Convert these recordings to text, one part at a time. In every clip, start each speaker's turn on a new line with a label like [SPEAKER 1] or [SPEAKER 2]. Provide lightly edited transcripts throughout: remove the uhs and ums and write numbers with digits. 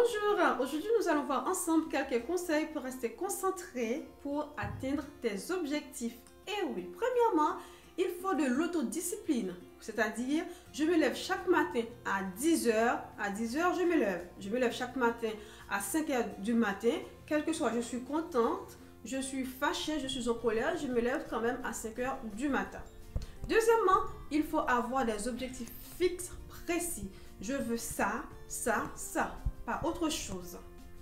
[SPEAKER 1] Bonjour, aujourd'hui nous allons voir ensemble quelques conseils pour rester concentré pour atteindre tes objectifs. Et oui, premièrement, il faut de l'autodiscipline, c'est-à-dire je me lève chaque matin à 10 heures, je me lève. Je me lève chaque matin à 5 heures du matin, quel que soit, je suis contente, je suis fâchée, je suis en colère, je me lève quand même à 5 heures du matin. Deuxièmement, il faut avoir des objectifs fixes, précis. Je veux ça, ça, ça, pas autre chose.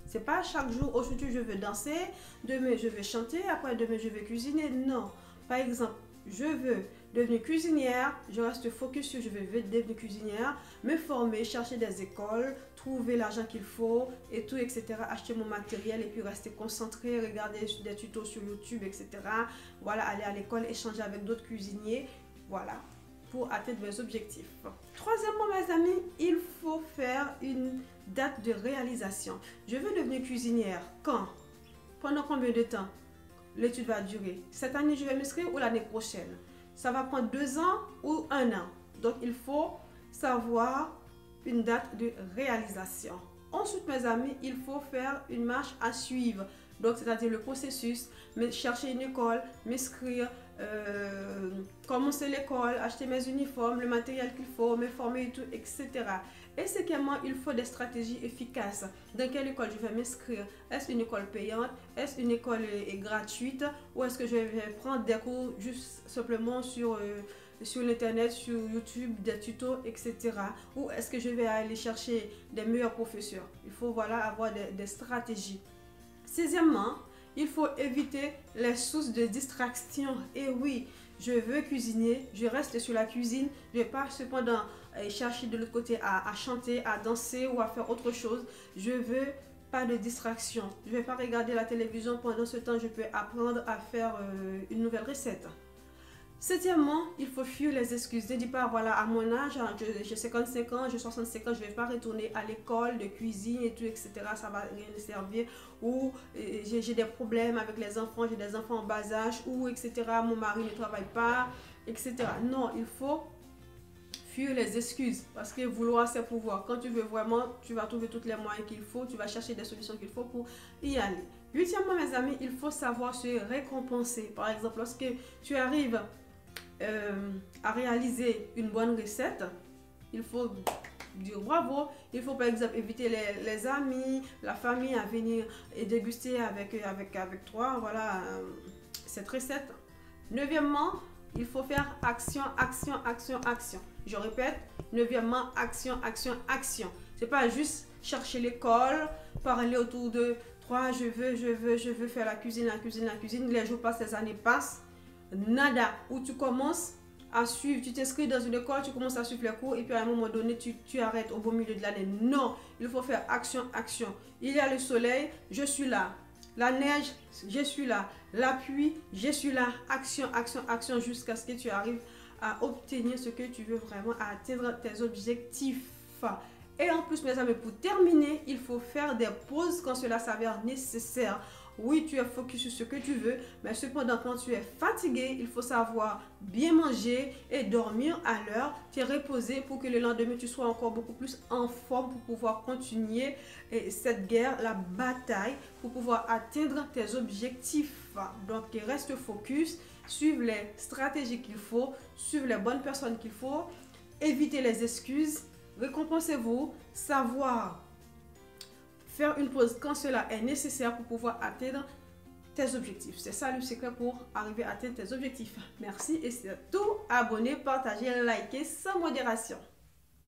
[SPEAKER 1] C'est pas chaque jour, aujourd'hui je veux danser, demain je vais chanter, après demain je vais cuisiner. Non. Par exemple, je veux devenir cuisinière, je reste focus sur je veux devenir cuisinière, me former, chercher des écoles, trouver l'argent qu'il faut et tout, etc. Acheter mon matériel et puis rester concentré, regarder des tutos sur YouTube, etc. Voilà, aller à l'école, échanger avec d'autres cuisiniers. Voilà, pour atteindre mes objectifs. Troisièmement, mes amis, il faut faire une date de réalisation. Je veux devenir cuisinière. Quand? Pendant combien de temps l'étude va durer? Cette année, je vais m'inscrire ou l'année prochaine? Ça va prendre 2 ans ou 1 an? Donc, il faut savoir une date de réalisation. Ensuite, mes amis, il faut faire une marche à suivre. Donc, c'est-à-dire le processus, chercher une école, m'inscrire, commencer l'école, acheter mes uniformes, le matériel qu'il faut, me former et tout, etc. Et cinquièmement, il faut des stratégies efficaces. Dans quelle école je vais m'inscrire? Est-ce une école payante? Est-ce une école gratuite? Ou est-ce que je vais prendre des cours juste simplement sur l'internet, sur YouTube, des tutos, etc. Ou est-ce que je vais aller chercher des meilleurs professeurs? Il faut voilà, avoir des stratégies. Sixièmement, il faut éviter les sources de distraction. Et oui, je veux cuisiner, je reste sur la cuisine, je ne vais pas cependant chercher de l'autre côté à chanter, à danser ou à faire autre chose. Je veux pas de distraction. Je ne vais pas regarder la télévision pendant ce temps, je peux apprendre à faire une nouvelle recette. Septièmement, il faut fuir les excuses. Ne dis pas, voilà, à mon âge, j'ai 55 ans, j'ai 65 ans, je ne vais pas retourner à l'école de cuisine et tout, etc. Ça ne va rien servir. Ou j'ai des problèmes avec les enfants, j'ai des enfants en bas âge, ou etc. Mon mari ne travaille pas, etc. Non, il faut fuir les excuses parce que vouloir c'est pouvoir. Quand tu veux vraiment, tu vas trouver tous les moyens qu'il faut, tu vas chercher des solutions qu'il faut pour y aller. Huitièmement, mes amis, il faut savoir se récompenser. Par exemple, lorsque tu arrives à réaliser une bonne recette, il faut dire bravo. Il faut par exemple éviter les amis, la famille à venir et déguster avec toi, voilà, cette recette. Neuvièmement, il faut faire action, action, action, action. Je répète, neuvièmement, action, action, action. C'est pas juste chercher l'école, parler autour de toi, je veux faire la cuisine, la cuisine, la cuisine. Les jours passent, les années passent. Nada, où tu commences à suivre, tu t'inscris dans une école, tu commences à suivre les cours et puis à un moment donné, tu arrêtes au beau milieu de l'année. Non, il faut faire action, action. Il y a le soleil, je suis là. La neige, je suis là. La pluie, je suis là. Action, action, action jusqu'à ce que tu arrives à obtenir ce que tu veux vraiment, à atteindre tes objectifs. Et en plus, mes amis, pour terminer, il faut faire des pauses quand cela s'avère nécessaire. Oui, tu es focus sur ce que tu veux, mais cependant, quand tu es fatigué, il faut savoir bien manger et dormir à l'heure, te reposer pour que le lendemain, tu sois encore beaucoup plus en forme pour pouvoir continuer cette guerre, la bataille, pour pouvoir atteindre tes objectifs. Donc, reste focus, suive les stratégies qu'il faut, suive les bonnes personnes qu'il faut, évitez les excuses, récompensez-vous, savoir faire une pause quand cela est nécessaire pour pouvoir atteindre tes objectifs. C'est ça le secret pour arriver à atteindre tes objectifs. Merci et c'est tout. Abonnez, partagez, likez sans modération.